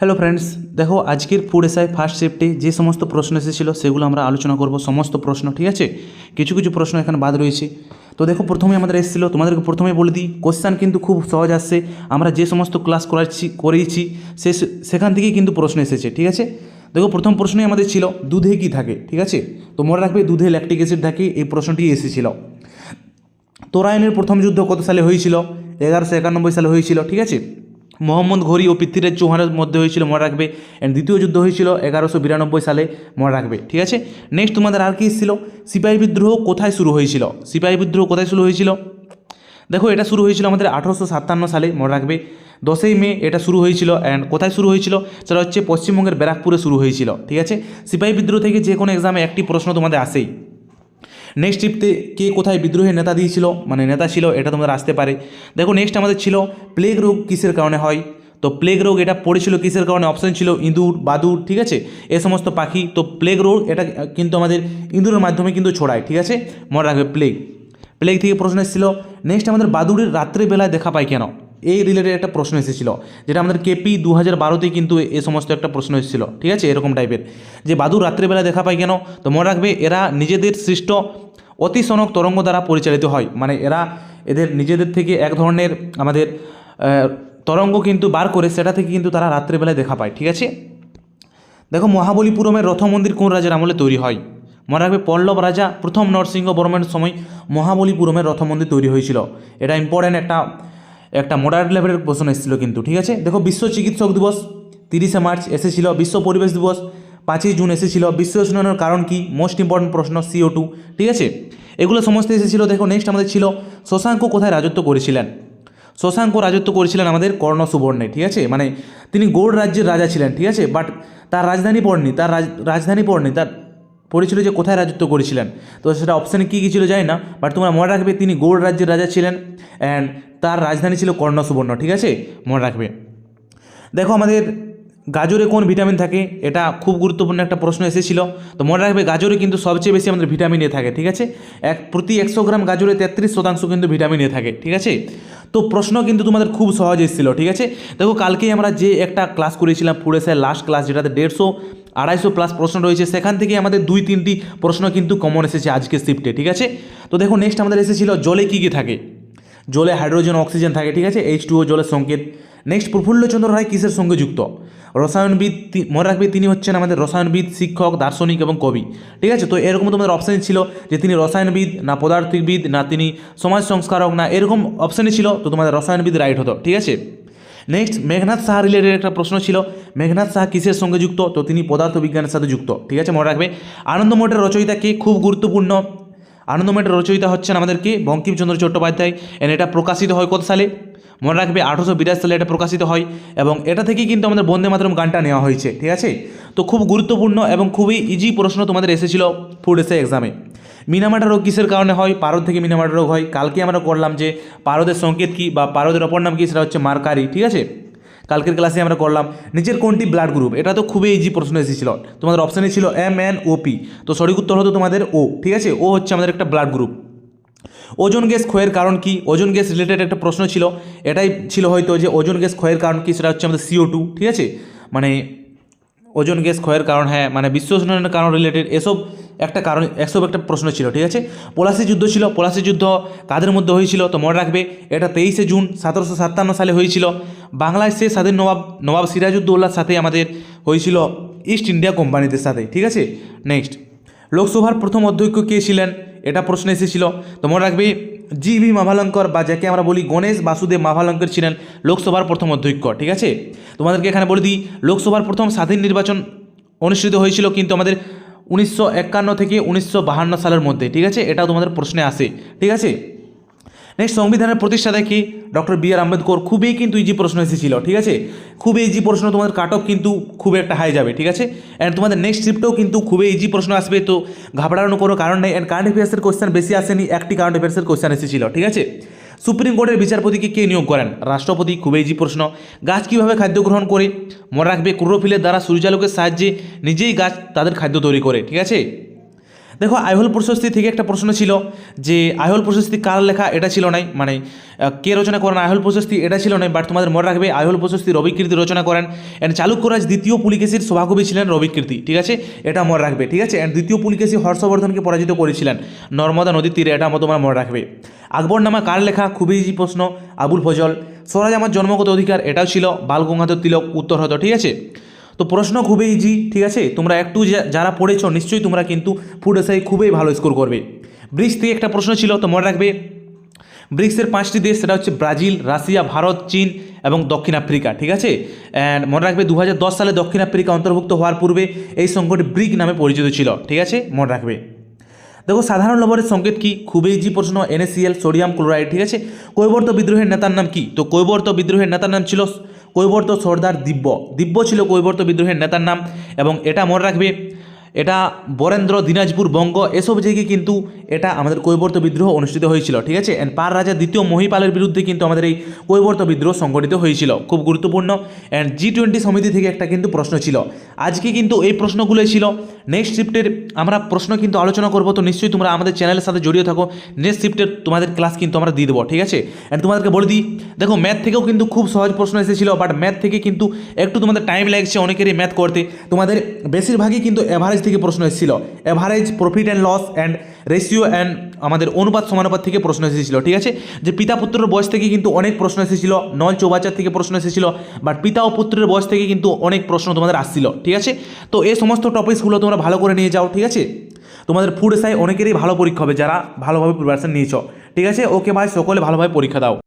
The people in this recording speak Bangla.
হ্যালো ফ্রেন্ডস, দেখো আজকের ফুড এসআই ফার্স্ট শিফটে যে সমস্ত প্রশ্ন এসেছিলো সেগুলো আমরা আলোচনা করব। সমস্ত প্রশ্ন, ঠিক আছে। কিছু কিছু প্রশ্ন এখানে বাদ রয়েছে। তো দেখো, প্রথমে আমাদের এসেছিলো, তোমাদেরকে প্রথমে বলে দিই, কোশ্চেন কিন্তু খুব সহজ আসছে। আমরা যে সমস্ত ক্লাস করিয়েছি সেখান থেকেই কিন্তু প্রশ্ন এসেছে, ঠিক আছে। দেখো, প্রথম প্রশ্নই আমাদের ছিল দুধে কি থাকে, ঠিক আছে। তো মনে রাখবে, দুধে ল্যাকটিক অ্যাসিড থাকে, এই প্রশ্নটি এসেছিল। তোরাইনের প্রথম যুদ্ধ কত সালে হয়েছিল? 1191 সালে হয়েছিল, ঠিক আছে। মোহাম্মদ ঘোরি ও পৃথ্বীরাজ চৌহানের মধ্যে হয়েছিল, মনে রাখবে। অ্যান্ড দ্বিতীয় যুদ্ধ হয়েছিল 1192 সালে, মনে রাখবে, ঠিক আছে। নেক্সট তোমাদের আর কি এসেছিল? সিপাহী বিদ্রোহ কোথায় শুরু হয়েছিল? সিপাহী বিদ্রোহ কোথায় শুরু হয়েছিল? দেখো, এটা শুরু হয়েছিল আমাদের 1857 সালে, মনে রাখবে। 10ই মে এটা শুরু হয়েছিল। অ্যান্ড কোথায় শুরু হয়েছিল? সেটা হচ্ছে পশ্চিমবঙ্গের ব্যারাকপুরে শুরু হয়েছিল, ঠিক আছে। সিপাহী বিদ্রোহ থেকে যে কোনো এক্সামে একটি প্রশ্ন তোমাদের আসেই। নেক্সট টিপতে কে কোথায় বিদ্রোহের নেতা দিয়েছিল, মানে নেতা ছিল, এটা তোমাদের আসতে পারে। দেখো, নেক্সট আমাদের ছিল প্লেগ রোগ কিসের কারণে হয়? তো প্লেগ রোগ এটা পড়েছিল কিসের কারণে? অপশন ছিল ইঁদুর, বাদুড়, ঠিক আছে, এ সমস্ত পাখি। তো প্লেগ রোগ এটা কিন্তু আমাদের ইঁদুরের মাধ্যমে কিন্তু ছড়ায়, ঠিক আছে, মনে রাখবে। প্লেগ থেকে প্রশ্ন এসেছিল। নেক্সট আমাদের বাদুড়ের রাত্রেবেলায় দেখা পায় কেন? এই রিলেটেড একটা প্রশ্ন এসেছিল, যেটা আমাদের কেপি 2012-তে কিন্তু এ সমস্ত একটা প্রশ্ন এসেছিল, ঠিক আছে, এরকম টাইপের, যে বাদুড় রাত্রেবেলায় দেখা পায় কেন? তো মনে রাখবে, এরা নিজেদের সৃষ্ট অতিসনক তরঙ্গ দ্বারা পরিচালিত হয়, মানে এরা এদের নিজেদের থেকে এক ধরনের আমাদের তরঙ্গ কিন্তু বার করে, সেটা থেকে কিন্তু তারা রাত্রেবেলায় দেখা পায়, ঠিক আছে। দেখো, মহাবলীপুরমের রথ মন্দির কোন রাজার আমলে তৈরি হয়? মনে রাখবে, পল্লব রাজা প্রথম নরসিংহ বর্মনের সময় মহাবলীপুরমের রথ মন্দির তৈরি হয়েছিল। এটা ইম্পর্ট্যান্ট একটা মডার্ন লেভেলের প্রশ্ন এসেছিল কিন্তু, ঠিক আছে। দেখো, বিশ্ব চিকিৎসক দিবস 30শে মার্চ এসেছিল। বিশ্ব পরিবেশ দিবস 5ই জুন এসেছিল। বিশ্ব উষ্ণায়নের কারণ কি? মোস্ট ইম্পর্টেন্ট প্রশ্ন, CO2, ঠিক আছে। এগুলো সমস্ত এসেছিল। দেখো, নেক্সট আমাদের ছিল শশাঙ্ক কোথায় রাজত্ব করেছিলেন? শশাঙ্ক রাজত্ব করেছিলেন আমাদের কর্ণ সুবর্ণে, ঠিক আছে। মানে তিনি গৌড় রাজ্যের রাজা ছিলেন, ঠিক আছে। বাট তার রাজধানী পড়নি, তার পড়েছিল যে কোথায় রাজত্ব করেছিলেন। তো সেটা অপশানে কী কী ছিল জানি না, বাট তোমরা মনে রাখবে তিনি গৌড় রাজ্যের রাজা ছিলেন, অ্যান্ড তার রাজধানী ছিল কর্ণ সুবর্ণ, ঠিক আছে, মনে রাখবে। দেখো, আমাদের গাজরে কোন ভিটামিন থাকে? এটা খুব গুরুত্বপূর্ণ একটা প্রশ্ন এসেছিল। তো মনে রাখবে, গাজরে কিন্তু সবচেয়ে বেশি আমাদের ভিটামিন এ থাকে, ঠিক আছে। প্রতি 100 গ্রাম গাজরে 33% কিন্তু ভিটামিন এ থাকে, ঠিক আছে। তো প্রশ্ন কিন্তু তোমাদের খুব সহজ এসেছিল, ঠিক আছে। দেখো, কালকেই আমরা যে একটা ক্লাস করেছিলাম ফুড এসআই লাস্ট ক্লাস, যেটাতে 150-250 প্রশ্ন রয়েছে, সেখান থেকে আমাদের 2-3টি প্রশ্ন কিন্তু কমন এসেছে আজকের শিফটে, ঠিক আছে। তো দেখো, নেক্সট আমাদের এসেছিল জলে কী কী থাকে? জলে হাইড্রোজেন, অক্সিজেন থাকে, ঠিক আছে, H2O জলের সংকেত। নেক্সট, প্রফুল্লচন্দ্র রায় কিসের সঙ্গে যুক্ত? রসায়নবিদ। মনে রাখবে, তিনি হচ্ছেন আমাদের রসায়নবিদ, শিক্ষক, দার্শনিক এবং কবি, ঠিক আছে। তো এরকম তোমাদের অপশান ছিল যে তিনি রসায়নবিদ, না পদার্থবিদ, না তিনি সমাজ সংস্কারক, না এরকম অপশানই ছিল। তো তোমাদের রসায়নবিদ রাইট হতো, ঠিক আছে। নেক্সট, মেঘনাথ সাহা রিলেটেড একটা প্রশ্ন ছিল। মেঘনাথ সাহা কিসের সঙ্গে যুক্ত? তো তিনি পদার্থবিজ্ঞানের সাথে যুক্ত, ঠিক আছে, মনে রাখবে। আনন্দমঠের রচয়িতা কে? খুব গুরুত্বপূর্ণ। আনন্দমঠের রচয়িতা হচ্ছেন আমাদের কে? বঙ্কিমচন্দ্র চট্টোপাধ্যায়। এন্ড এটা প্রকাশিত হয় কত সালে? মনে রাখবে, 1882 সালে এটা প্রকাশিত হয়, এবং এটা থেকেই কিন্তু আমাদের বন্দে মাতরম গানটা নেওয়া হয়েছে, ঠিক আছে। তো খুব গুরুত্বপূর্ণ এবং খুবই ইজি প্রশ্ন তোমাদের এসেছিল ফুড এসআই এক্সামে। মিনামাটা রোগ কিসের কারণে হয়? পারদ থেকে মিনামাটা রোগ হয়। কালকে আমরা করলাম যে পারদের সংকেত কী বা পারদের অপর নাম কী, সেটা হচ্ছে মার্কারি, ঠিক আছে। কালকের ক্লাসে আমরা করলাম। নিচের কোনটি ব্লাড গ্রুপ? এটা তো খুবই ইজি প্রশ্ন এসেছিল। তোমাদের অপশানে ছিল MNOP, তো সঠিক উত্তর হতো তোমাদের O, ঠিক আছে। ও হচ্ছে আমাদের একটা ব্লাড গ্রুপ। ওজোন গ্যাস ক্ষয়ের কারণ কি? ওজোন গ্যাস রিলেটেড একটা প্রশ্ন ছিল, এটাই ছিল হয়তো, যে ওজোন গ্যাস ক্ষয়ের কারণ কি? সেটা হচ্ছে আমাদের CO2, ঠিক আছে। মানে ওজোন গ্যাস ক্ষয়ের কারণ, হ্যাঁ, মানে বিশ্ব উষ্ণায়নের কারণ রিলেটেড এসব একটা প্রশ্ন ছিল, ঠিক আছে। পলাশি যুদ্ধ ছিল। পলাশি যুদ্ধ কাদের মধ্যে হয়েছিল? তো মনে রাখবে, এটা 23শে জুন 1757 সালে হয়েছিল। বাংলাদেশের স্বাধীন নবাব সিরাজউদ্দৌলার সাথে আমাদের হয়েছিল ইস্ট ইন্ডিয়া কোম্পানিদের সাথে, ঠিক আছে। নেক্সট, লোকসভার প্রথম অধ্যক্ষ কে ছিলেন? এটা প্রশ্ন এসেছিল। তো মনে রাখবে, GV মাভালঙ্কর, বা যাকে আমরা বলি গণেশ বাসুদেব মাভালঙ্কর, ছিলেন লোকসভার প্রথম অধ্যক্ষ, ঠিক আছে। তোমাদেরকে এখানে বলে দিই, লোকসভার প্রথম স্বাধীন নির্বাচন অনুষ্ঠিত হয়েছিল কিন্তু আমাদের 1951 থেকে 1952 সালের মধ্যে, ঠিক আছে। এটাও তোমাদের প্রশ্নে আসে, ঠিক আছে। নেক্সট, সংবিধানের প্রতিষ্ঠাতা কি? Doctor BR Ambedkar. খুবই কিন্তু ইজি প্রশ্ন এসেছিল, ঠিক আছে। খুবই ইজি প্রশ্ন, তোমাদের কাট অফ কিন্তু খুব একটা হাই যাবে, ঠিক আছে। অ্যান্ড তোমাদের নেক্সট শিফটেও কিন্তু খুবই ইজি প্রশ্ন আসবে, তো ঘাবড়ানোর কোনো কারণ নেই। অ্যান্ড কারেন্ট অ্যাফেয়ার্সের কোয়েশ্চেন বেশি আসেনি, একটি কারেন্ট অ্যাফেয়ার্সের কোয়েশ্চেন এসেছিল, ঠিক আছে। সুপ্রিম কোর্টের বিচারপতিকে কে নিয়োগ করেন? রাষ্ট্রপতি। খুবই ইজি প্রশ্ন। গাছ কীভাবে খাদ্য গ্রহণ করে? মনে রাখবে, ক্লোরোফিলের দ্বারা সূর্যালোকের সাহায্যে নিজেই গাছ তাদের খাদ্য তৈরি করে, ঠিক আছে। দেখো আইহোল প্রশস্তি থেকে একটা প্রশ্ন ছিল যে আইহোল প্রশস্তি কার লেখা, এটা ছিল নাই, মানে কে রচনা করেন আইহোল প্রশস্তি এটা ছিল নাই, বাট তোমাদের মনে রাখবে আইহোল প্রশস্তি রবিকীর্তি রচনা করেন। অ্যান্ড চালুক্যরাজ দ্বিতীয় পুলিকেশীর সভাকবি ছিলেন রবিকীর্তি, ঠিক আছে, এটা মনে রাখবে, ঠিক আছে। অ্যান্ড দ্বিতীয় পুলিকেশী হর্ষবর্ধনকে পরাজিত করেছিলেন নর্মদা নদীর তীরে, এটা তোমরা মনে রাখবে। আকবরনামা কার লেখা, খুবই ইজি প্রশ্ন, আবুল ফজল। স্বরাজ আমার জন্মগত অধিকার, এটাও ছিল বাল গঙ্গাধর তিলক, উত্তর হতো, ঠিক আছে। তো প্রশ্ন খুবই ইজি, ঠিক আছে, তোমরা একটু যারা পড়েছো নিশ্চয়ই তোমরা কিন্তু ফুড এসআই খুবই ভালো স্কোর করবে। ব্রিক্স থেকে একটা প্রশ্ন ছিল, তো মনে রাখবে ব্রিক্সের 5টি দেশ, সেটা হচ্ছে ব্রাজিল, রাশিয়া, ভারত, চীন এবং দক্ষিণ আফ্রিকা, ঠিক আছে। অ্যান্ড মনে রাখবে 2010 সালে দক্ষিণ আফ্রিকা অন্তর্ভুক্ত হওয়ার পূর্বে এই সংকট ব্রিক নামে পরিচিত ছিল, ঠিক আছে, মনে রাখবে। দেখো সাধারণ লবণের সংকেত কি, খুবই ইজি প্রশ্ন, NaCl, সোডিয়াম ক্লোরাইড, ঠিক আছে। কৈবর্ত বিদ্রোহের নেতার নাম কি, তো কৈবর্ত বিদ্রোহের নেতার নাম ছিল কৈবর্ত সর্দার দিব্য, দিব্য ছিল কৈবর্ত বিদ্রোহের নেতার নাম। এবং এটা মনে রাখবে এটা বরেন্দ্র, দিনাজপুর, বঙ্গ এসব জায়গায় কিন্তু এটা আমাদের কৈবর্ত বিদ্রোহ অনুষ্ঠিত হয়েছিল, ঠিক আছে। অ্যান্ড পার রাজা দ্বিতীয় মহিপালের বিরুদ্ধে কিন্তু আমাদের এই কৈবর্ত বিদ্রোহ সংগঠিত হয়েছিল, খুব গুরুত্বপূর্ণ। অ্যান্ড G20 সমিতি থেকে একটা কিন্তু প্রশ্ন ছিল, আজকে কিন্তু এই প্রশ্নগুলোই ছিল। নেক্সট শিফটের আমরা প্রশ্ন কিন্তু আলোচনা করবো, তো নিশ্চয়ই তোমরা আমাদের চ্যানেলের সাথে জড়িয়ে থাকো। নেক্সট শিফটের তোমাদের ক্লাস কিন্তু আমরা দিয়ে দেবো, ঠিক আছে। অ্যান্ড তোমাদেরকে বলে দিই, দেখো ম্যাথ থেকেও কিন্তু খুব সহজ প্রশ্ন এসেছিলো, বাট ম্যাথ থেকে কিন্তু একটু তোমাদের টাইম লাগছে অনেকেরই ম্যাথ করতে। তোমাদের বেশিরভাগই কিন্তু অ্যাভারেজ থেকে প্রশ্ন এসেছিল, average, profit and loss and ratio and আমাদের অনুপাত সমানুপাত থেকে প্রশ্ন এসেছিল, ঠিক আছে। যে পিতা পুত্রের বয়স থেকে কিন্তু অনেক প্রশ্ন এসেছিল, নল চৌবাচার থেকে প্রশ্ন এসেছিল, বাট পিতা ও পুত্রের বয়স থেকে কিন্তু অনেক প্রশ্ন তোমাদের আসছিল, ঠিক আছে। তো এই সমস্ত টপিকসগুলো তোমরা ভালো করে নিয়ে যাও, ঠিক আছে। তোমাদের ফুড এসআই অনেকেরই ভালো পরীক্ষা হবে যারা ভালোভাবে প্রিপারেশন নিয়েছ, ঠিক আছে। ওকে ভাই, সকলে ভালোভাবে পরীক্ষা দাও।